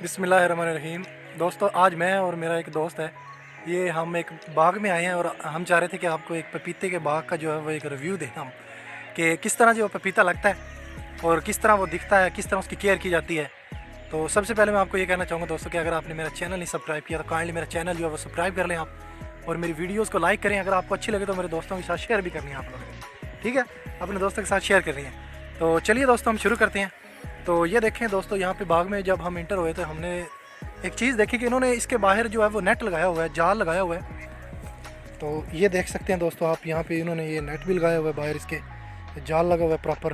बिस्मिल्लाहिर्रहमानिर्रहीम। दोस्तों, आज मैं और मेरा एक दोस्त है, ये हम एक बाग में आए हैं और हम चाह रहे थे कि आपको एक पपीते के बाग का जो है वो एक रिव्यू दें हम, कि किस तरह जो पपीता लगता है और किस तरह वो दिखता है, किस तरह उसकी केयर की जाती है। तो सबसे पहले मैं आपको ये कहना चाहूँगा दोस्तों कि अगर आपने मेरा चैनल नहीं सब्सक्राइब किया तो काइंडली मेरा चैनल जो है वो सब्सक्राइब कर लें आप, और मेरी वीडियोज़ को लाइक करें। अगर आपको अच्छी लगे तो मेरे दोस्तों के साथ शेयर भी करनी है आप लोगों ने, ठीक है, अपने दोस्तों के साथ शेयर करनी है। तो चलिए दोस्तों, हम शुरू करते हैं। तो ये देखें दोस्तों, यहाँ पे बाग में जब हम इंटर हुए थे हमने एक चीज़ देखी कि इन्होंने इसके बाहर जो है वो नेट लगाया हुआ है, जाल लगाया हुआ है। तो ये देख सकते हैं दोस्तों आप, यहाँ पे इन्होंने ये नेट भी लगाया हुआ है, बाहर इसके जाल लगा हुआ है प्रॉपर,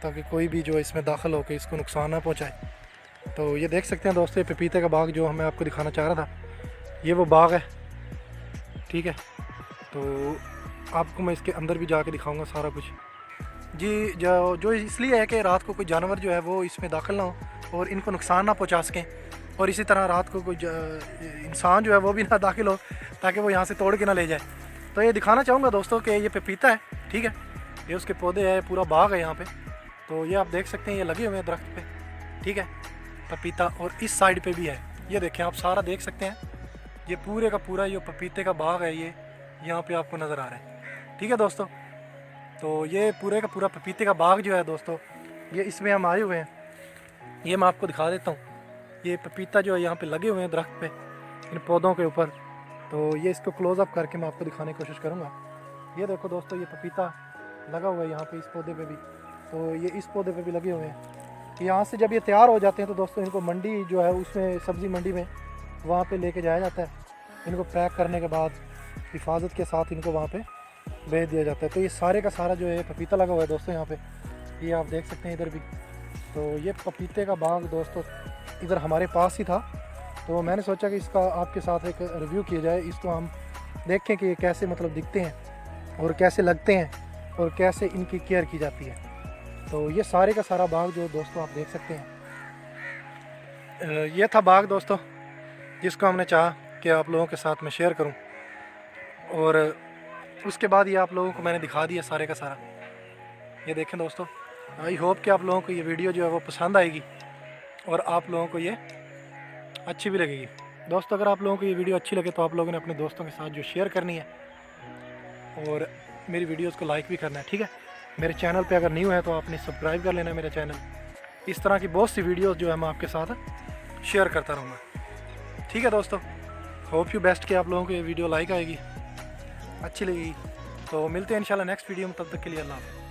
ताकि कोई भी जो इसमें दाखिल होकर इसको नुकसान ना पहुँचाए। तो ये देख सकते हैं दोस्तों, ये पपीते का बाग जो मैं आपको दिखाना चाह रहा था, ये वो बाग है, ठीक है। तो आपको मैं इसके अंदर भी जाके दिखाऊंगा सारा कुछ जी। जो इसलिए है कि रात को कोई जानवर जो है वो इसमें दाखिल ना हो और इनको नुकसान ना पहुंचा सकें, और इसी तरह रात को कोई इंसान जो है वो भी ना दाखिल हो, ताकि वो यहाँ से तोड़ के ना ले जाए। तो ये दिखाना चाहूँगा दोस्तों कि ये पपीता है, ठीक है, ये उसके पौधे हैं, पूरा बाग है यहाँ पे। तो ये आप देख सकते हैं, ये लगे हुए हैं दरख्त पे, ठीक है, पपीता। और इस साइड पे भी है, ये देखें आप, सारा देख सकते हैं, ये पूरे का पूरा ये पपीते का बाग है, ये यहाँ पे आपको नज़र आ रहा है, ठीक है दोस्तों। तो ये पूरे का पूरा पपीते का बाग जो है दोस्तों, ये इसमें हम आए हुए हैं, ये मैं आपको दिखा देता हूँ। ये पपीता जो है यहाँ पे लगे हुए हैं दरख्त पे, इन पौधों के ऊपर। तो ये इसको क्लोज़अप करके मैं आपको दिखाने की कोशिश करूँगा। ये देखो दोस्तों, ये पपीता लगा हुआ है यहाँ पे, इस पौधे पे भी, तो ये इस पौधे पे भी लगे हुए हैं। यहाँ से जब ये तैयार हो जाते हैं तो दोस्तों इनको मंडी जो है उसमें, सब्ज़ी मंडी में, वहाँ पे लेके जाया जाता है। इनको पैक करने के बाद हिफाजत के साथ इनको वहाँ पे भेज दिया जाता है। तो ये सारे का सारा जो है पपीता लगा हुआ है दोस्तों यहाँ पे, ये आप देख सकते हैं इधर भी। तो ये पपीते का बाग दोस्तों इधर हमारे पास ही था, तो मैंने सोचा कि इसका आपके साथ एक रिव्यू किया जाए, इसको हम देखें कि ये कैसे मतलब दिखते हैं और कैसे लगते हैं और कैसे इनकी केयर की जाती है। तो ये सारे का सारा बाग जो दोस्तों आप देख सकते हैं, ये था बाग दोस्तों, जिसको हमने चाहा कि आप लोगों के साथ मैं शेयर करूं, और उसके बाद ये आप लोगों को मैंने दिखा दिया सारे का सारा। ये देखें दोस्तों, आई होप कि आप लोगों को ये वीडियो जो है वो पसंद आएगी और आप लोगों को ये अच्छी भी लगेगी। दोस्तों, अगर आप लोगों को ये वीडियो अच्छी लगे तो आप लोगों ने अपने दोस्तों के साथ जो शेयर करनी है और मेरी वीडियोज़ को लाइक भी करना है, ठीक है। मेरे चैनल पे अगर न्यू है तो आपने सब्सक्राइब कर लेना है मेरा चैनल। इस तरह की बहुत सी वीडियोज़ जो है मैं आपके साथ शेयर करता रहूँगा, ठीक है दोस्तों। होप यू बेस्ट कि आप लोगों को ये वीडियो लाइक आएगी, अच्छी लगेगी। तो मिलते हैं इंशाल्लाह नेक्स्ट वीडियो में, तब तक के लिए अल्लाह हाफ़िज़।